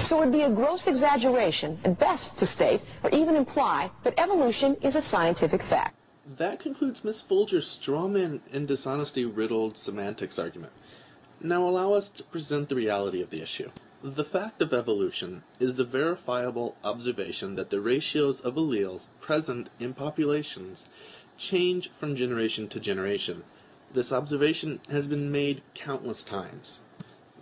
So it would be a gross exaggeration, at best, to state or even imply that evolution is a scientific fact. That concludes Miss Folger's strawman and dishonesty-riddled semantics argument. Now allow us to present the reality of the issue. The fact of evolution is the verifiable observation that the ratios of alleles present in populations change from generation to generation. This observation has been made countless times.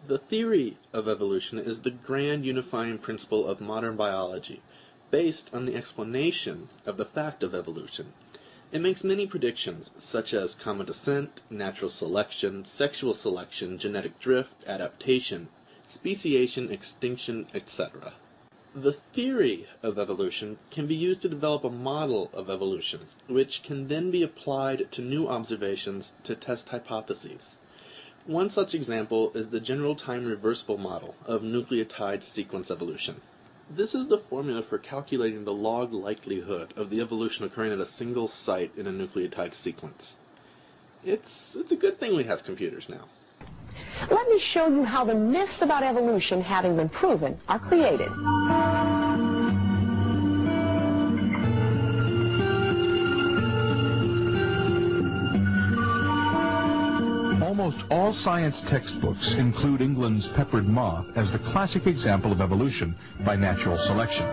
The theory of evolution is the grand unifying principle of modern biology, based on the explanation of the fact of evolution. It makes many predictions, such as common descent, natural selection, sexual selection, genetic drift, adaptation, speciation, extinction, etc. The theory of evolution can be used to develop a model of evolution, which can then be applied to new observations to test hypotheses. One such example is the general time reversible model of nucleotide sequence evolution. This is the formula for calculating the log likelihood of the evolution occurring at a single site in a nucleotide sequence. It's a good thing we have computers now. Let me show you how the myths about evolution, having been proven, are created. Almost all science textbooks include England's peppered moth as the classic example of evolution by natural selection.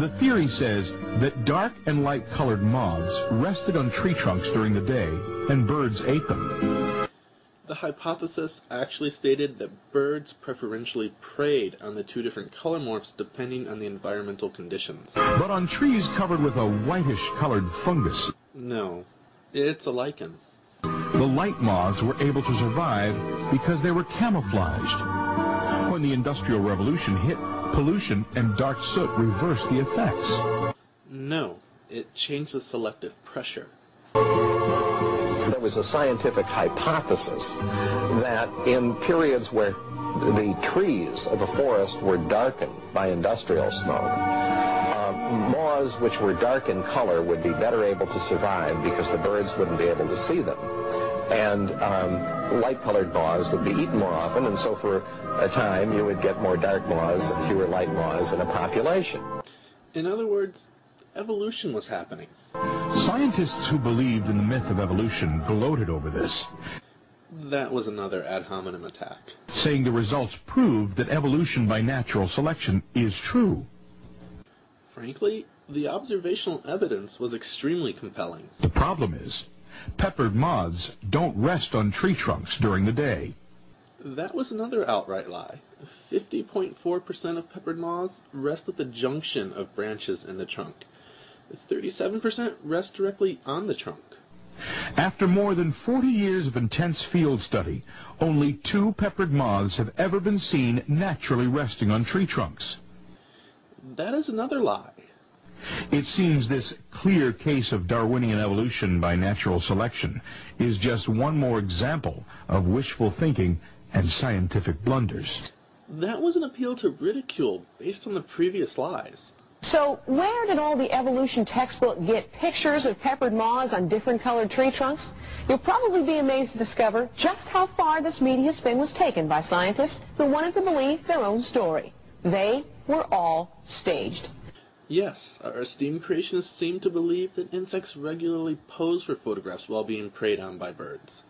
The theory says that dark and light-colored moths rested on tree trunks during the day, and birds ate them. The hypothesis actually stated that birds preferentially preyed on the two different color morphs depending on the environmental conditions. But on trees covered with a whitish-colored fungus. No, it's a lichen. The light moths were able to survive because they were camouflaged. When the Industrial Revolution hit, pollution and dark soot reversed the effects. No, it changed the selective pressure. There was a scientific hypothesis that in periods where the trees of a forest were darkened by industrial smoke, moths which were dark in color would be better able to survive because the birds wouldn't be able to see them. And light-colored moths would be eaten more often, and so for a time you would get more dark moths and fewer light moths in a population. In other words, evolution was happening. Scientists who believed in the myth of evolution gloated over this. That was another ad hominem attack. Saying the results proved that evolution by natural selection is true. Frankly, the observational evidence was extremely compelling. The problem is, peppered moths don't rest on tree trunks during the day. That was another outright lie. 50.4% of peppered moths rest at the junction of branches in the trunk. 37% rest directly on the trunk. After more than 40 years of intense field study, only 2 peppered moths have ever been seen naturally resting on tree trunks. That is another lie. It seems this clear case of Darwinian evolution by natural selection is just one more example of wishful thinking and scientific blunders. That was an appeal to ridicule based on the previous lies. So where did all the evolution textbook get pictures of peppered moths on different colored tree trunks? You'll probably be amazed to discover just how far this media spin was taken by scientists who wanted to believe their own story. They were all staged. Yes, our esteemed creationists seem to believe that insects regularly pose for photographs while being preyed on by birds.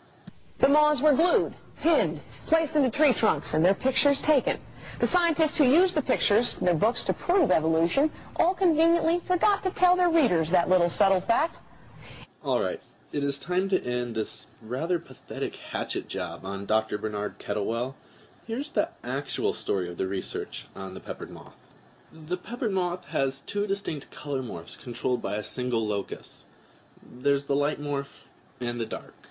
The moths were glued, pinned, placed into tree trunks, and their pictures taken. The scientists who used the pictures in their books to prove evolution all conveniently forgot to tell their readers that little subtle fact. All right, it is time to end this rather pathetic hatchet job on Dr. Bernard Kettlewell. Here's the actual story of the research on the peppered moth. The peppered moth has 2 distinct color morphs controlled by a single locus. There's the light morph and the dark.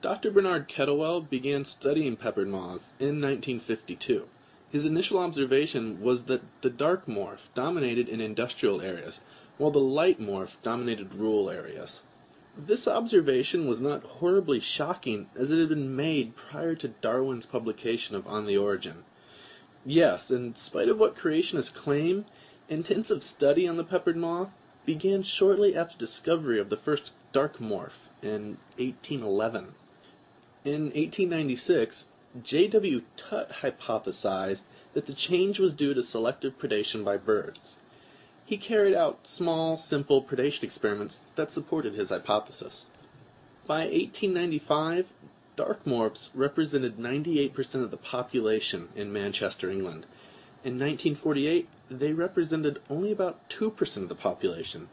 Dr. Bernard Kettlewell began studying peppered moths in 1952. His initial observation was that the dark morph dominated in industrial areas, while the light morph dominated rural areas. This observation was not horribly shocking, as it had been made prior to Darwin's publication of On the Origin. Yes, in spite of what creationists claim, intensive study on the peppered moth began shortly after discovery of the first dark morph in 1811. In 1896, J.W. Tutt hypothesized that the change was due to selective predation by birds. He carried out small, simple predation experiments that supported his hypothesis. By 1895, dark morphs represented 98% of the population in Manchester, England. In 1948, they represented only about 2% of the population.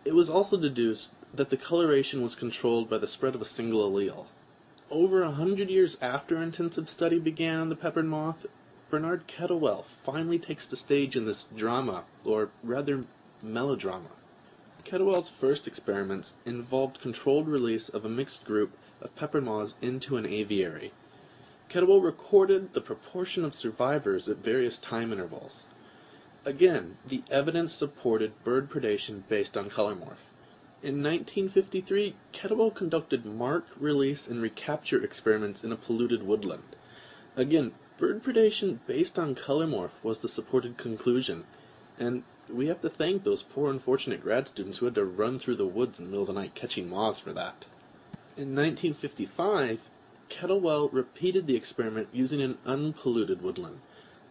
It was also deduced that the coloration was controlled by the spread of a single allele. Over 100 years after intensive study began on the peppered moth, Bernard Kettlewell finally takes the stage in this drama, or rather melodrama. Kettlewell's first experiments involved controlled release of a mixed group of peppered moths into an aviary. Kettlewell recorded the proportion of survivors at various time intervals. Again, the evidence supported bird predation based on color morph. In 1953, Kettlewell conducted mark, release, and recapture experiments in a polluted woodland. Again, bird predation based on color morph was the supported conclusion, and we have to thank those poor unfortunate grad students who had to run through the woods in the middle of the night catching moths for that. In 1955, Kettlewell repeated the experiment using an unpolluted woodland.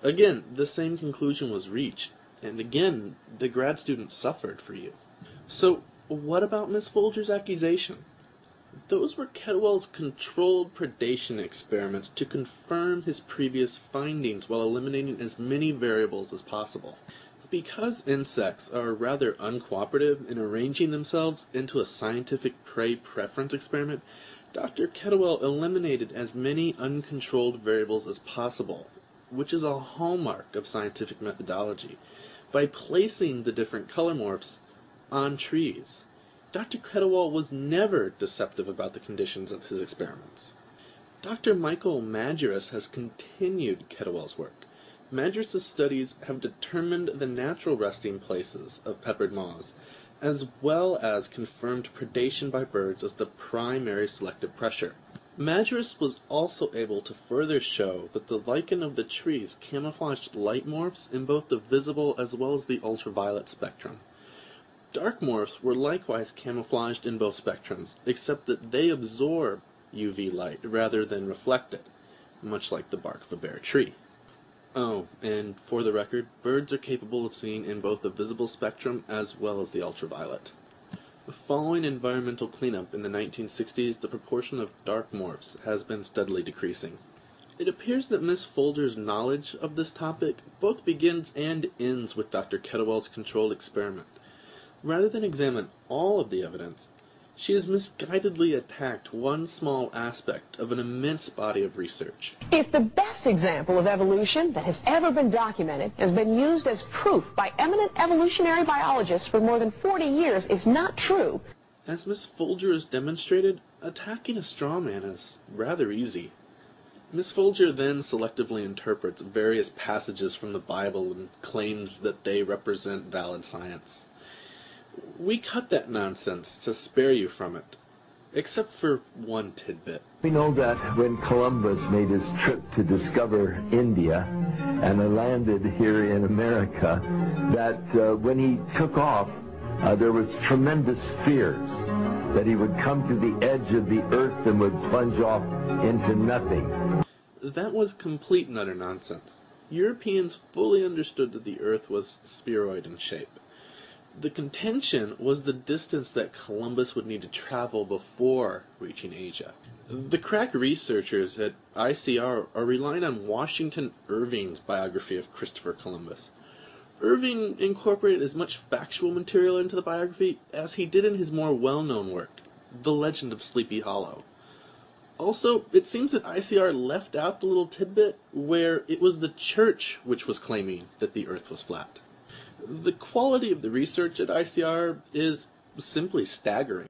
Again, the same conclusion was reached, and again, the grad students suffered for you. So, what about Miss Folger's accusation? Those were Kettlewell's controlled predation experiments to confirm his previous findings while eliminating as many variables as possible. Because insects are rather uncooperative in arranging themselves into a scientific prey preference experiment, Dr. Kettlewell eliminated as many uncontrolled variables as possible, which is a hallmark of scientific methodology, by placing the different color morphs on trees. Dr. Kettlewell was never deceptive about the conditions of his experiments. Dr. Michael Majerus has continued Kettlewell's work. Majerus's studies have determined the natural resting places of peppered moths, as well as confirmed predation by birds as the primary selective pressure. Majerus was also able to further show that the lichen of the trees camouflaged light morphs in both the visible as well as the ultraviolet spectrum. Dark morphs were likewise camouflaged in both spectrums, except that they absorb UV light rather than reflect it, much like the bark of a bare tree. Oh, and for the record, birds are capable of seeing in both the visible spectrum as well as the ultraviolet. Following environmental cleanup in the 1960s, the proportion of dark morphs has been steadily decreasing. It appears that Miss Folger's knowledge of this topic both begins and ends with Dr. Kettlewell's controlled experiment. Rather than examine all of the evidence, she has misguidedly attacked one small aspect of an immense body of research. If the best example of evolution that has ever been documented has been used as proof by eminent evolutionary biologists for more than 40 years is not true, as Miss Folger has demonstrated, attacking a straw man is rather easy. Miss Folger then selectively interprets various passages from the Bible and claims that they represent valid science. We cut that nonsense to spare you from it, except for one tidbit. We know that when Columbus made his trip to discover India and landed here in America, that when he took off, there was tremendous fears that he would come to the edge of the earth and would plunge off into nothing. That was complete and utter nonsense. Europeans fully understood that the earth was spheroid in shape. The contention was the distance that Columbus would need to travel before reaching Asia. The crack researchers at ICR are relying on Washington Irving's biography of Christopher Columbus. Irving incorporated as much factual material into the biography as he did in his more well-known work, The Legend of Sleepy Hollow. Also, it seems that ICR left out the little tidbit where it was the church which was claiming that the earth was flat. The quality of the research at ICR is simply staggering.